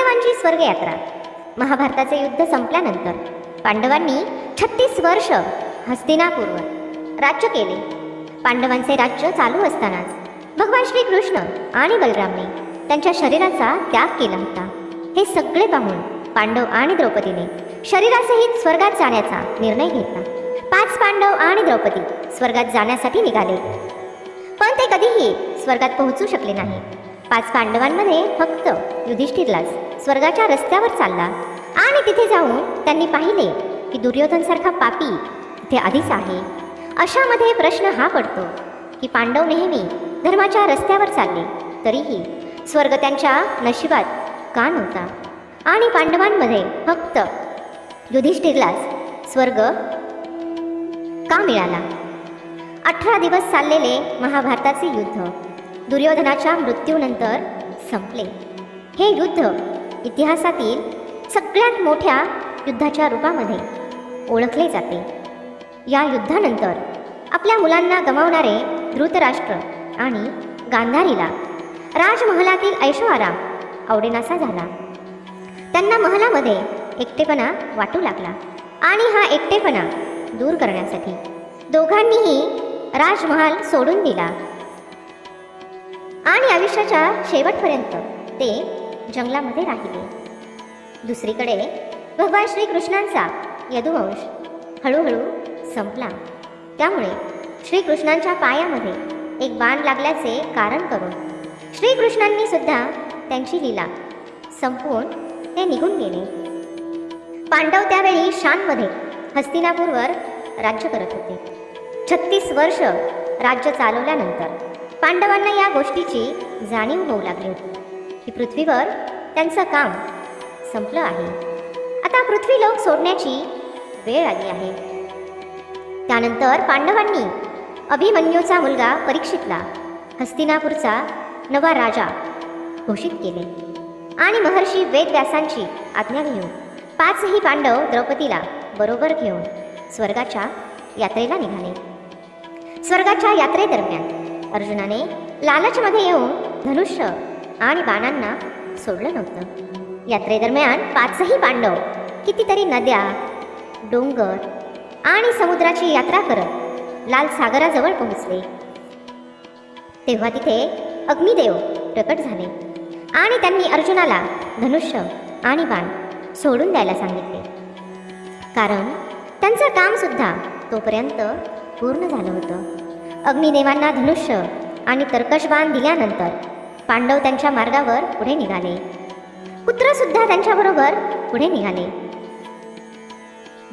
पांडवांची स्वर्गयात्रा. महाभारताचे युद्ध संपल्यानंतर पांडवांनी 36 वर्ष हस्तिनापूरवर राज्य केले. पांडवांचे राज्य चालू असतानाच भगवान श्रीकृष्ण आणि बलरामने त्यांच्या शरीराचा त्याग केला होता. हे सगळे पाहून पांडव आणि द्रौपदीने शरीरासहित स्वर्गात जाण्याचा निर्णय घेतला. 5 पांडव आणि द्रौपदी स्वर्गात जाण्यासाठी निघाले, पण ते कधीही स्वर्गात पोहोचू शकले नाही. 5 पांडवांमध्ये फक्त युधिष्ठिरलाच स्वर्गाच्या रस्त्यावर चालला आणि तिथे जाऊन त्यांनी पाहिले की दुर्योधनसारखा पापी तिथे आधीच आहे. अशामध्ये प्रश्न हा पडतो की पांडव नेहमी धर्माच्या रस्त्यावर चालले तरीही स्वर्ग त्यांच्या नशिबात का नव्हता आणि पांडवांमध्ये फक्त युधिष्ठिरलाच स्वर्ग का मिळाला. 18 दिवस चाललेले महाभारताचे युद्ध दुर्योधनाच्या मृत्यूनंतर संपले. हे युद्ध इतिहासातील सगळ्यात मोठ्या युद्धाच्या रूपामध्ये ओळखले जाते. या युद्धानंतर आपल्या मुलांना गमावणारे धृतराष्ट्र आणि गांधारीला राजमहालातील ऐशोआराम आवडेनासा झाला. त्यांना महलामध्ये एकटेपणा वाटू लागला आणि हा एकटेपणा दूर करण्यासाठी दोघांनीही राजमहाल सोडून दिला आणि आयुष्याच्या शेवटपर्यंत ते जंगलामध्ये राहिले. दुसरीकडे भगवान श्रीकृष्णांचा यदुवंश हळूहळू संपला. त्यामुळे श्रीकृष्णांच्या पायामध्ये एक बाण लागल्याचे कारण करून श्रीकृष्णांनी सुद्धा त्यांची लीला संपवून ते निघून गेले. पांडव त्यावेळी शांतमध्ये हस्तिनापूरवर राज्य करत होते. 36 वर्ष राज्य चालवल्यानंतर पांडवांना या गोष्टीची जाणीव होऊ लागली होती की पृथ्वीवर त्यांचं काम संपलं आहे. आता पृथ्वीलोक सोडण्याची वेळ आली आहे. त्यानंतर पांडवांनी अभिमन्यूचा मुलगा परीक्षितला हस्तिनापूरचा नवा राजा घोषित केले आणि महर्षी वेदव्यासांची आज्ञा घेऊन 5ही पांडव द्रौपदीला बरोबर घेऊन स्वर्गाच्या यात्रेला निघाले. स्वर्गाच्या यात्रेदरम्यान अर्जुनाने लालचमध्ये येऊन धनुष्य आणि बाणांना सोडलं नव्हतं. यात्रेदरम्यान 5ही पांडव कितीतरी नद्या, डोंगर आणि समुद्राची यात्रा करत लाल सागराजवळ पोहोचले. तेव्हा तिथे अग्निदेव प्रकट झाले आणि त्यांनी अर्जुनाला धनुष्य आणि बाण सोडून द्यायला सांगितले, कारण त्यांचं काम सुद्धा तोपर्यंत पूर्ण झालं होतं. अग्निदेवांना धनुष्य आणि कर्कश बाण दिल्यानंतर पांडव त्यांच्या मार्गावर पुढे निघाले. कुत्रसुद्धा त्यांच्याबरोबर पुढे निघाले.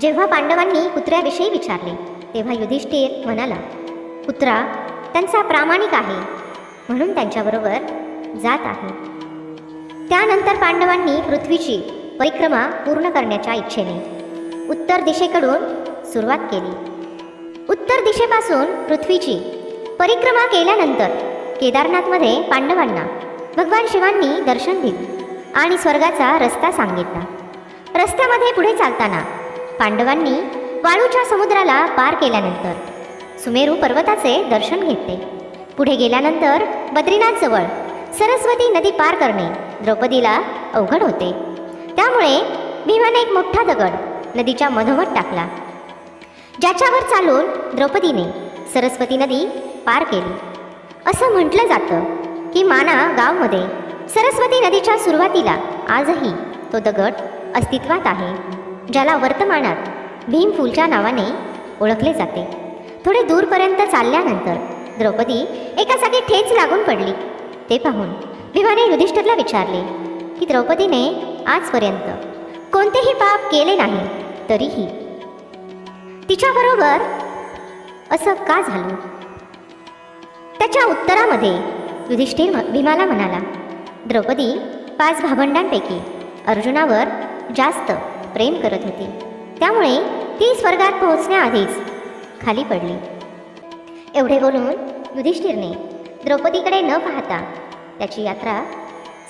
जेव्हा पांडवांनी कुत्र्याविषयी विचारले तेव्हा युधिष्ठिर म्हणाला, कुत्रा त्यांचा प्रामाणिक आहे म्हणून त्यांच्याबरोबर जात आहे. त्यानंतर पांडवांनी पृथ्वीची परिक्रमा पूर्ण करण्याच्या इच्छेने उत्तर दिशेकडून सुरुवात केली. उत्तर दिशेपासून पृथ्वीची परिक्रमा केल्यानंतर केदारनाथमध्ये पांडवांना भगवान शिवांनी दर्शन दिले आणि स्वर्गाचा रस्ता सांगितला. रस्त्यामध्ये पुढे चालताना पांडवांनी वाळूच्या समुद्राला पार केल्यानंतर सुमेरू पर्वताचे दर्शन घेतले. पुढे गेल्यानंतर बद्रीनाथजवळ सरस्वती नदी पार करणे द्रौपदीला अवघड होते. त्यामुळे भीमाने एक मोठा दगड नदीच्या मधोमध टाकला, ज्याच्यावर चालून द्रौपदीने सरस्वती नदी पार केली. असं म्हटलं जातं की माना गावमध्ये सरस्वती नदीच्या सुरुवातीला आजही तो दगड अस्तित्वात आहे, ज्याला वर्तमानात भीमफूलच्या नावाने ओळखले जाते. थोडे दूरपर्यंत चालल्यानंतर द्रौपदी एका जागी ठेच लागून पडली. ते पाहून भीमाने युधिष्ठिरला विचारले की द्रौपदीने आजपर्यंत कोणतेही पाप केले नाही, तरीही तिच्याबरोबर असं का झालं? त्याच्या उत्तरामध्ये युधिष्ठिर भीमाला म्हणाला, द्रौपदी 5 भावंडांपैकी अर्जुनावर जास्त प्रेम करत होती, त्यामुळे ती स्वर्गात पोहोचण्याआधीच खाली पडली. एवढे बोलून युधिष्ठिरने द्रौपदीकडे न पाहता त्याची यात्रा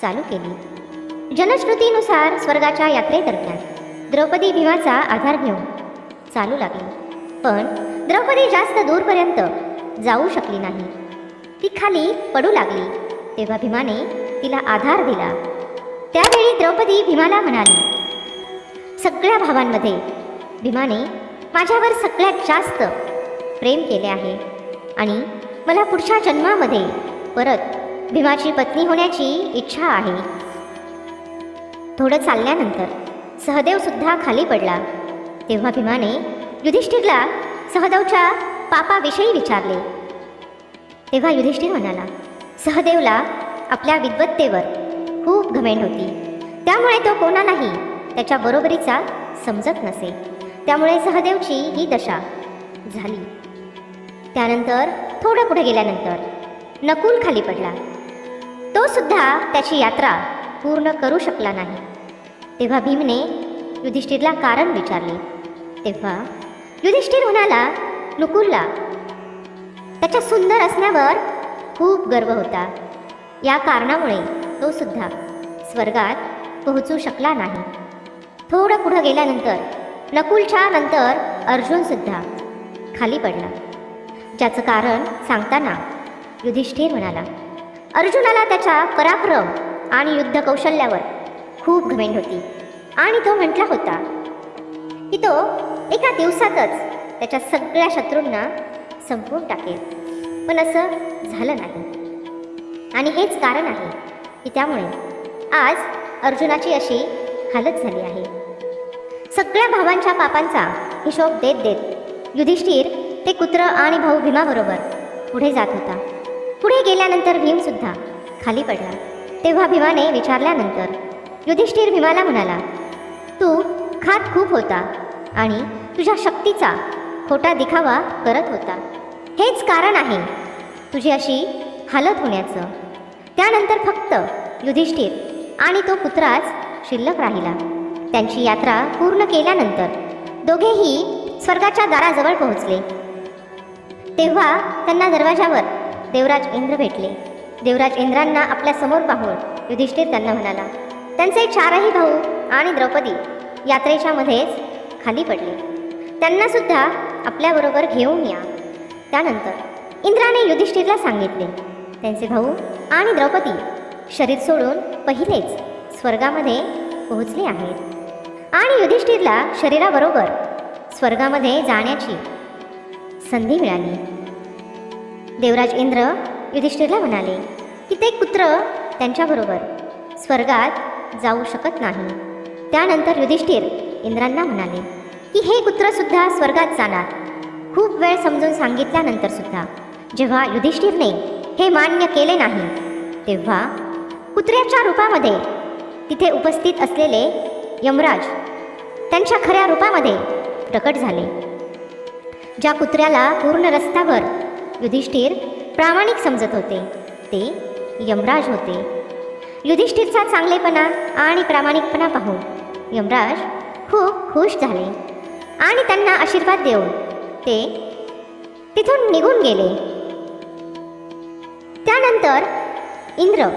चालू केली. जनश्रुतीनुसार स्वर्गाच्या यात्रेदरम्यान द्रौपदी भीमाचा आधार घेऊन चालू लागली, पण द्रौपदी जास्त दूरपर्यंत जाऊ शकली नाही. ती खाली पडू लागली. तेव्हा भीमाने तिला आधार दिला त्यावेळी द्रौपदी भीमाला म्हणाली, सगळ्या भावांमध्ये भीमाने माझ्यावर सगळ्यात जास्त प्रेम केले आहे आणि मला पुढच्या जन्मामध्ये परत भीमाची पत्नी होण्याची इच्छा आहे. थोडं चालल्यानंतर सहदेव सुद्धा खाली पडला. तेव्हा भीमाने युधिष्ठिरला सहदेवच्या पापाविषयी विचारले. तेव्हा युधिष्ठिर म्हणाला, सहदेवला आपल्या विद्वत्तेवर खूप घमेंड होती, त्यामुळे तो कोणालाही त्याच्या बरोबरीचा समजत नसे. त्यामुळे सहदेवची ही दशा झाली. त्यानंतर थोडं पुढे गेल्यानंतर नकुल खाली पडला. तो सुद्धा त्याची यात्रा पूर्ण करू शकला नाही. तेव्हा भीमने युधिष्ठिरला कारण विचारले. तेव्हा युधिष्ठिर म्हणाला, नकुलला त्याच्या सुंदर असण्यावर खूप गर्व होता. या कारणामुळे तो सुद्धा स्वर्गात पोहोचू शकला नाही. थोडं पुढं गेल्यानंतर नकुलच्या नंतर अर्जुन सुद्धा खाली पडला. ज्याचं कारण सांगताना युधिष्ठिर म्हणाला, अर्जुनाला त्याच्या पराक्रम आणि युद्ध कौशल्यावर खूप घमेंड होती आणि तो म्हटला होता की तो एका दिवसातच त्याच्या सगळ्या शत्रूंना संपवून टाकेल. पण असं झालं नाही आणि हेच कारण आहे की त्यामुळे आज अर्जुनाची अशी हालत झाली आहे. सगळ्या भावांच्या पापांचा हिशोब देत देत युधिष्ठिर ते कुत्र आणि भाऊ भीमाबरोबर पुढे जात होता. पुढे गेल्यानंतर भीमसुद्धा खाली पडला. तेव्हा भीमाने विचारल्यानंतर युधिष्ठिर भीमाला म्हणाला, तू खात खूप होता आणि तुझ्या शक्तीचा खोटा दिखावा करत होता. हेच कारण आहे तुझी अशी हालत होण्याचं. त्यानंतर फक्त युधिष्ठिर आणि तो कुत्राच शिल्लक राहिला. त्यांची यात्रा पूर्ण केल्यानंतर दोघेही स्वर्गाच्या दाराजवळ पोहोचले. तेव्हा त्यांना दरवाजावर देवराज इंद्र भेटले. देवराज इंद्रांना आपल्या समोर पाहून युधिष्ठिर त्यांना म्हणाला, त्यांचे चारही भाऊ आणि द्रौपदी यात्रेच्या मध्येच खाली पडले. त्यांना सुद्धा आपल्याबरोबर घेऊन या. त्यानंतर इंद्राने युधिष्ठिरला सांगितले, त्यांचे भाऊ आणि द्रौपदी शरीर सोडून पहिलेच स्वर्गामध्ये पोहोचले आहेत आणि युधिष्ठिरला शरीराबरोबर स्वर्गामध्ये जाण्याची संधी मिळाली. देवराज इंद्र युधिष्ठिरला म्हणाले की ते कुत्र त्यांच्याबरोबर स्वर्गात जाऊ शकत नाही. त्यानंतर युधिष्ठिर इंद्रांना म्हणाले की हे कुत्रसुद्धा स्वर्गात जाणार. खूप वेळ समजून सांगितल्यानंतर सुद्धा जेव्हा युधिष्ठिरने हे मान्य केले नाही, तेव्हा कुत्र्याच्या रूपामध्ये तिथे उपस्थित असलेले यमराज त्यांच्या खऱ्या रूपामध्ये प्रकट झाले. ज्या कुत्र्याला पूर्ण रस्त्यावर युधिष्ठिर प्रामाणिक समजत होते ते यमराज होते. युधिष्ठिरचा चांगलेपणा आणि प्रामाणिकपणा पाहून यमराज खूप खुश झाले आणि त्यांना आशीर्वाद देऊन ते तिथून निघून गेले. त्यानंतर इंद्र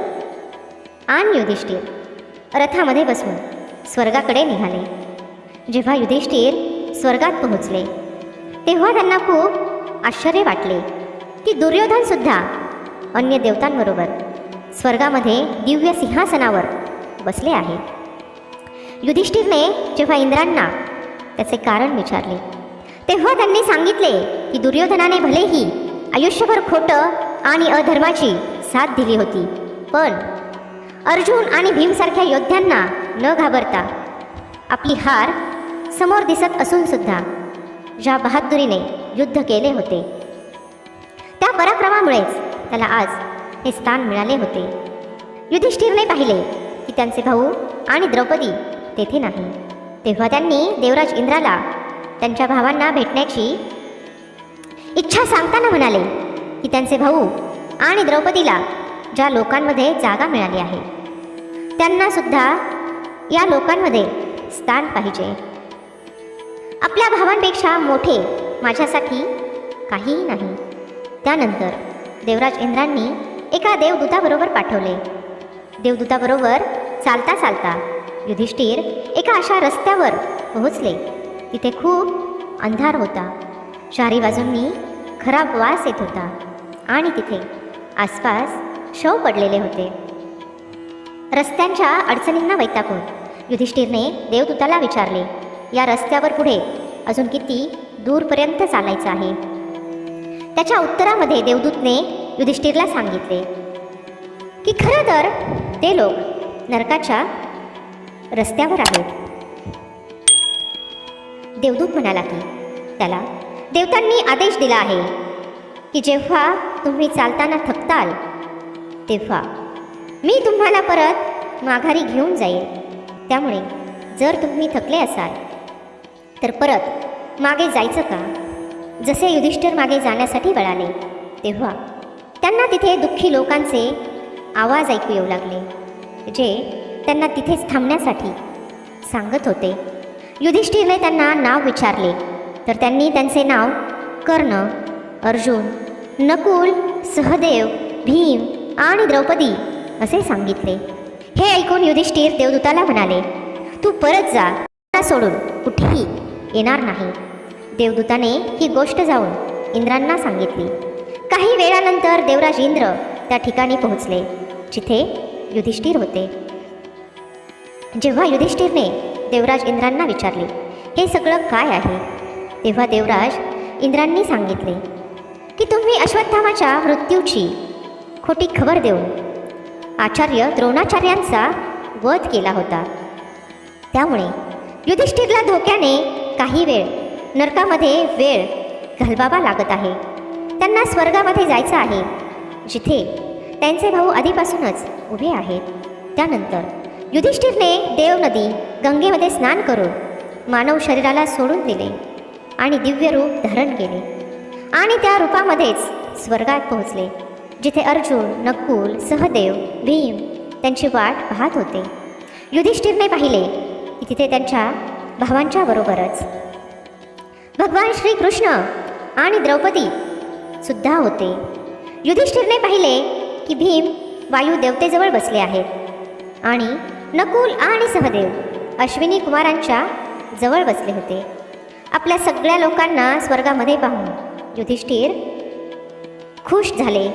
आणि युधिष्ठिर रथामध्ये बसून स्वर्गाकडे निघाले. जेव्हा युधिष्ठिर स्वर्गात पोहोचले तेव्हा त्यांना खूप आश्चर्य वाटले की दुर्योधनसुद्धा अन्य देवतांबरोबर स्वर्गामध्ये दिव्य सिंहासनावर बसले आहे. युधिष्ठिरने जेव्हा इंद्रांना त्याचे कारण विचारले तेव्हा त्यांनी सांगितले की दुर्योधनाने भलेही आयुष्यभर खोटं आणि अधर्माची साथ दिली होती, पण अर्जुन आणि भीमसारख्या योद्ध्यांना न घाबरता आपली हार समोर दिसत असून सुद्धा ज्या बहादुरीने युद्ध केले होते त्या पराक्रमामुळेच त्याला आज हे स्थान मिळाले होते. युधिष्ठिरने पाहिले की त्यांचे भाऊ आणि द्रौपदी तेथे नाही. तेव्हा त्यांनी देवराज इंद्राला त्यांच्या भावांना भेटण्याची इच्छा सांगताना म्हणाले की त्यांचे भाऊ आणि द्रौपदीला ज्या लोकांमध्ये जागा मिळाली आहे त्यांना सुद्धा या लोकांमध्ये स्थान पाहिजे. आपल्या भावांपेक्षा मोठे माझ्यासाठी काहीही नाही. त्यानंतर देवराज इंद्रांनी एका देवदूताबरोबर पाठवले. देवदूताबरोबर चालता चालता युधिष्ठिर एका अशा रस्त्यावर पोहोचले. तिथे खूप अंधार होता. चारी बाजूंनी खराब वास येत होता आणि तिथे आसपास शव पडलेले होते. रस्त्यांच्या अडचणींना वैतागून युधिष्ठिरने देवदूताला विचारले, या रस्त्यावर पुढे अजून किती दूरपर्यंत चालायचं आहे? त्याच्या उत्तरामध्ये देवदूतने युधिष्ठिरला सांगितले की खरं तर ते लोक नरकाच्या रस्त्यावर आहेत. देवदूत म्हणाला की त्याला देवतांनी आदेश दिला आहे की जेव्हा तुम्ही चालताना थकताल तेव्हा मी तुम्हाला परत माघारी घेऊन जाईल. त्यामुळे जर तुम्ही थकले असाल तर परत मागे जायचं का? जसे युधिष्ठिर मागे जाण्यासाठी वळाले तेव्हा त्यांना तिथे दुःखी लोकांचे आवाज ऐकू येऊ लागले, जे त्यांना तिथेच थांबण्यासाठी सांगत होते. युधिष्ठिरने त्यांना नाव विचारले तर त्यांनी त्यांचे नाव कर्ण, अर्जुन, नकुल, सहदेव, भीम आणि द्रौपदी असे सांगितले. हे ऐकून युधिष्ठिर देवदूताला म्हणाले, तू परत जा, मला सोडून कुठेही येणार नाही. देवदूताने ही गोष्ट जाऊन इंद्रांना सांगितली. काही वेळानंतर देवराज इंद्र त्या ठिकाणी पोहोचले जिथे युधिष्ठिर होते. जेव्हा युधिष्ठिरने देवराज इंद्रांना विचारले, हे सगळं काय आहे? तेव्हा देवराज इंद्रांनी सांगितले की तुम्ही अश्वत्थामाच्या मृत्यूची खोटी खबर देऊन आचार्य द्रोणाचार्यांचा वध केला होता. त्यामुळे युधिष्ठिरला धोक्याने काही वेळ नरकामध्ये वेळ घालवावा लागत आहे. त्यांना स्वर्गामध्ये जायचं आहे जिथे त्यांचे भाऊ आधीपासूनच उभे आहेत. त्यानंतर युधिष्ठिरने देवनदी गंगेमध्ये स्नान करून मानव शरीराला सोडून दिले आणि दिव्य रूप धारण केले आणि त्या रूपामध्येच स्वर्गात पोहोचले जिथे अर्जुन, नकुल, सहदेव, भीम त्यांची वाट पाहत होते. युधिष्ठिरने पाहिले की तिथे त्यांच्या भावांच्या बरोबरच भगवान श्रीकृष्ण आणि द्रौपदी सुद्धा होते. युधिष्ठिरने पाहिले की भीम वायू देवतेजवळ बसले आहेत आणि नकुल आणि सहदेव अश्विनी कुमारांच्या जवळ बसले होते. आपल्या सगळ्या लोकांना स्वर्गामध्ये पाहून युधिष्ठिर खुश झाले